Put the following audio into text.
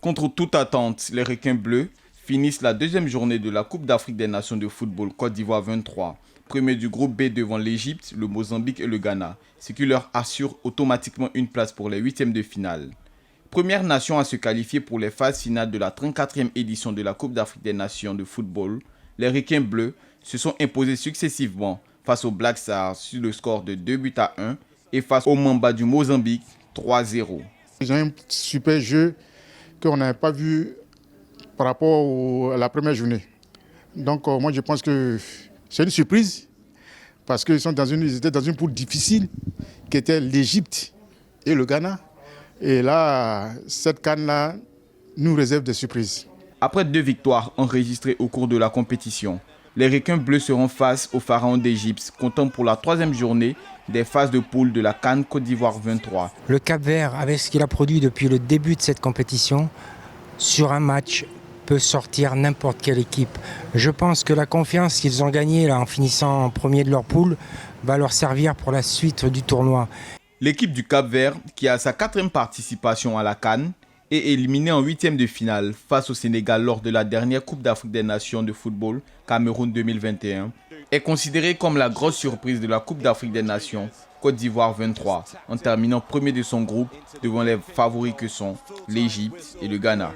Contre toute attente, les Requins bleus finissent la deuxième journée de la Coupe d'Afrique des Nations de football Côte d'Ivoire 23, premier du groupe B devant l'Égypte, le Mozambique et le Ghana, ce qui leur assure automatiquement une place pour les huitièmes de finale. Première nation à se qualifier pour les phases finales de la 34e édition de la Coupe d'Afrique des Nations de football, les Requins bleus se sont imposés successivement face aux Black Stars sur le score de 2-1 et face aux Mamba du Mozambique 3-0. Ils ont un super jeu qu'on n'avait pas vu par rapport à la première journée. Donc moi je pense que c'est une surprise parce qu'ils étaient dans une poule difficile qui était l'Égypte et le Ghana. Et là, cette CAN-là nous réserve des surprises. Après 2 victoires enregistrées au cours de la compétition, les Requins bleus seront face aux Pharaons d'Égypte, comptant pour la 3e journée des phases de poule de la CAN Côte d'Ivoire 23. Le Cap-Vert, avec ce qu'il a produit depuis le début de cette compétition, sur un match, peut sortir n'importe quelle équipe. Je pense que la confiance qu'ils ont gagnée là, en finissant premier de leur poule va leur servir pour la suite du tournoi. L'équipe du Cap-Vert, qui a sa 4e participation à la CAN, est éliminée en 8e de finale face au Sénégal lors de la dernière Coupe d'Afrique des Nations de football Cameroun 2021, est considérée comme la grosse surprise de la Coupe d'Afrique des Nations Côte d'Ivoire 23, en terminant premier de son groupe devant les favoris que sont l'Égypte et le Ghana.